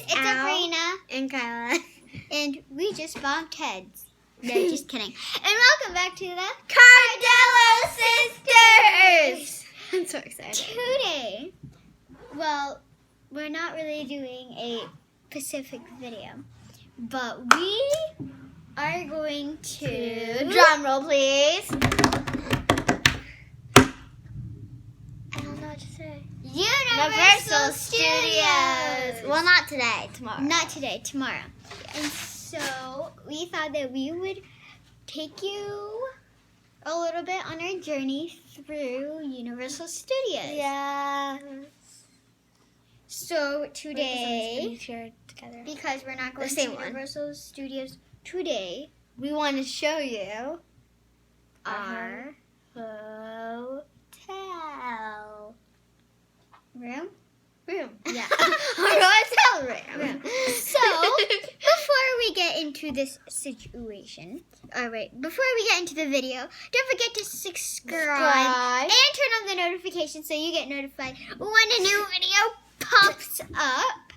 It's Sabrina and Kyla. and we just bonked heads. No, just kidding. And welcome back to the Cardello sisters. I'm so excited. Today, well, we're not really doing a Pacific video, but we are going to Drum roll, please. I don't know what to say. Universal Studios. Well, not today. Tomorrow. Not today, tomorrow. And so we thought that we would take you a little bit on our journey through Universal Studios. Yeah. So today, Together. because we're not going The to same one. Universal Studios today, We want to show you our hotel room. room. Yeah. Our hotel room. So, before we get into this situation, before we get into the video, don't forget to subscribe and turn on the notifications so you get notified when a new video pops up.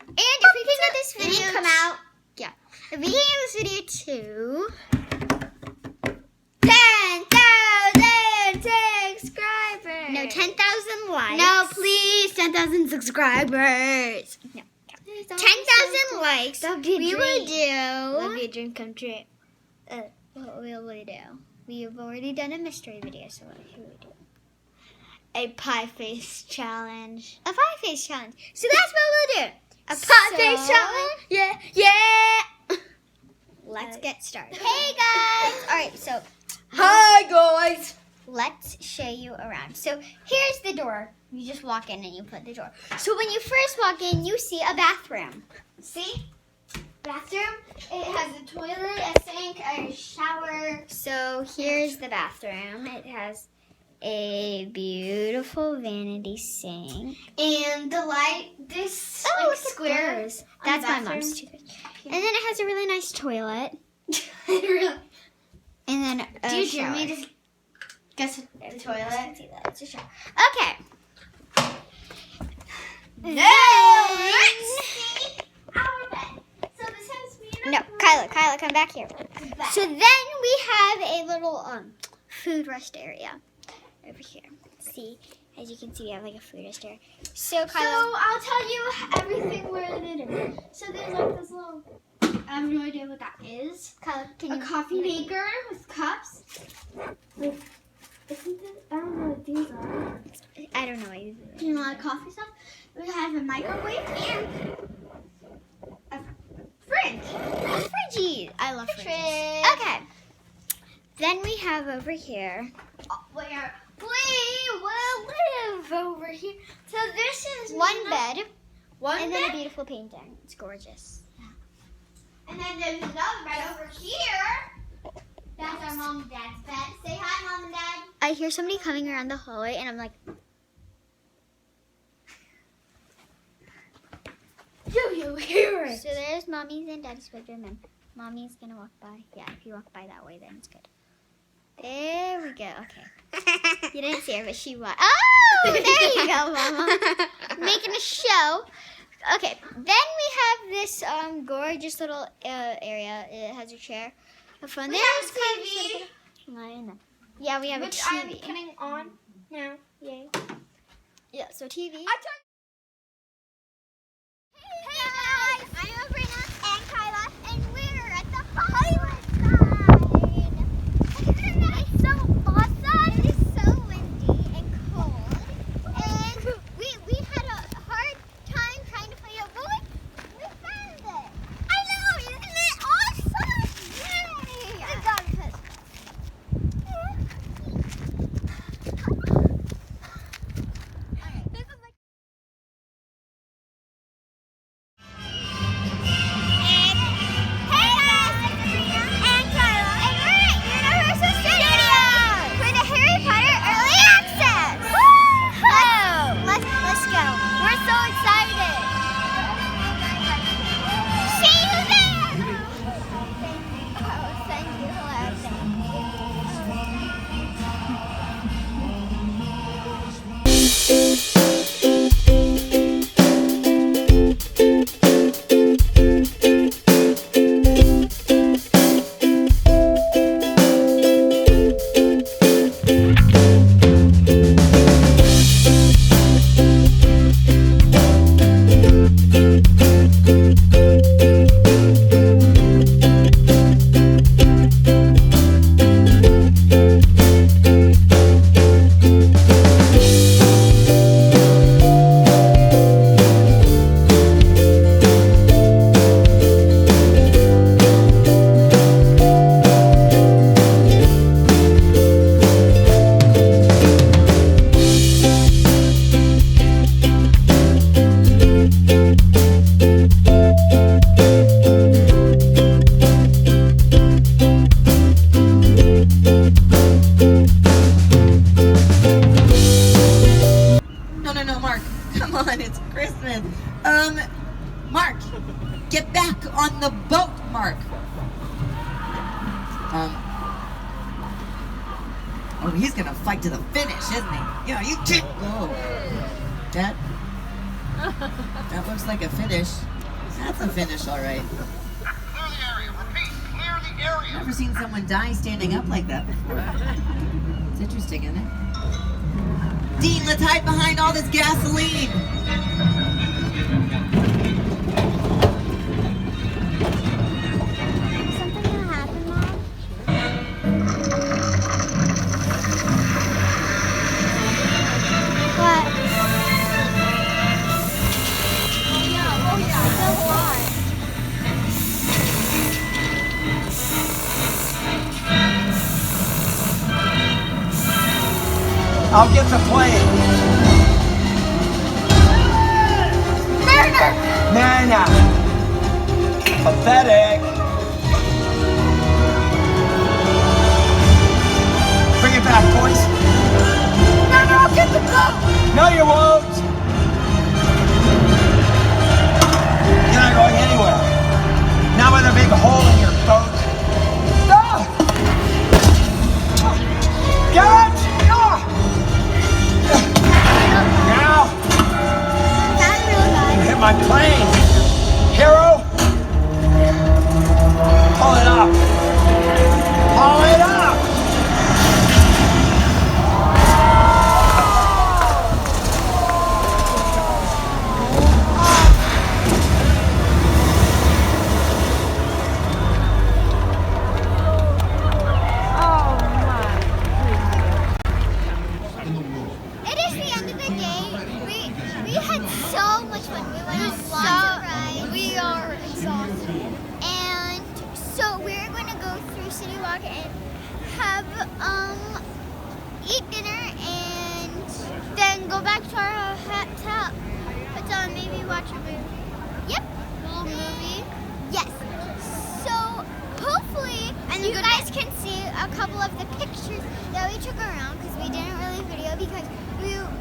And if we can get this video come out. if we can get this video to 10,000 subscribers. no 10,000 likes. No, please, 10,000 subscribers. No. 10,000 likes. That'd be a We will dream. That'd do. be a dream come true. What will we do? We have already done a mystery video, so what should we do? A pie face challenge. A pie face challenge. So that's what we'll do. A pie face challenge? Yeah, yeah. Let's get started. Hey guys! Alright, so Hi, guys. let's show you around. So here's the door. You just walk in and you put the door. So when you first walk in, you see a bathroom. See? Bathroom. It has a toilet, a sink, a shower. So here's the bathroom. It has a beautiful vanity sink. And the light, this Oh, like, look at square. those. on That's the my bathroom. mom's toothbrush. And then it has a really nice toilet. Really? And then a Do you shower. hear me just guess the toilet? See that? It's a shower. Okay. No! Let's see our bed. So this has me and No, Kyla, come back here. So then we have a little food rest area over here. See, as you can see, we have like a food rest area. So So Kyla, I'll tell you everything where it is. So there's like this little, I have no idea what that is. can A you coffee maker with cups. Isn't it? I don't know what these are. I don't know what you Do you know like coffee stuff? We have a microwave and a fridge. Fridges. I love fridges. Fridge. Okay. Then we have over here. Where we will live over here. So this is One bed One and then a bed. beautiful painting. It's gorgeous. And then there's another bed over here. That's our mom and dad's bed. Say hi, mom and dad. I hear somebody coming around the hallway and I'm like, Do you hear it? so there's mommy's and daddy's bedroom and mommy's gonna walk by. Yeah, if you walk by that way then it's good. There we go. Okay. You didn't see her, but she was. Oh, there you go, Mama. Making a show. Okay, then we have this gorgeous little area. It has a chair. A phone. We There's have a kind of TV. sort of a- Yeah, we have Which a I'm TV. putting on now. Yay. Yeah, so TV. I turned Christmas. Mark, get back on the boat, Mark. Oh, he's gonna fight to the finish, isn't he? Yeah, you can't go. That looks like a finish. That's a finish, all right. Clear the area. Repeat, clear the area. Never seen someone die standing up like that before. It's interesting, isn't it? Dean, let's hide behind all this gasoline. Something gonna happen, Mom? What? Oh yeah, so hard. I'll get the plane. Murder! Nah. Pathetic. Bring it back, boys. No, I'll get the boat! No, you won't. You're not going anywhere. Not with a big hole in your boat. Ah! Get it! Ah! Now, That's real good. hit my plane. Hero. Pull it up. Pull it up. It is the end of the day. We had so much fun. We went on lots of rides. We are exhausted. And so we're going to go through City Walk and have eat dinner and then go back to our hotel. Maybe watch a movie. Yep. Little movie. Yes. So hopefully you guys can see a couple of the pictures that we took around because we didn't really video because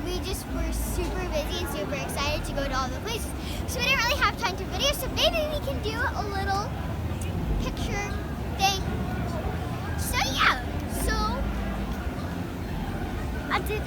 we just were super busy and super excited to go to all the places. So we didn't really have time to video. So maybe we can do a little picture thing. So yeah. So I did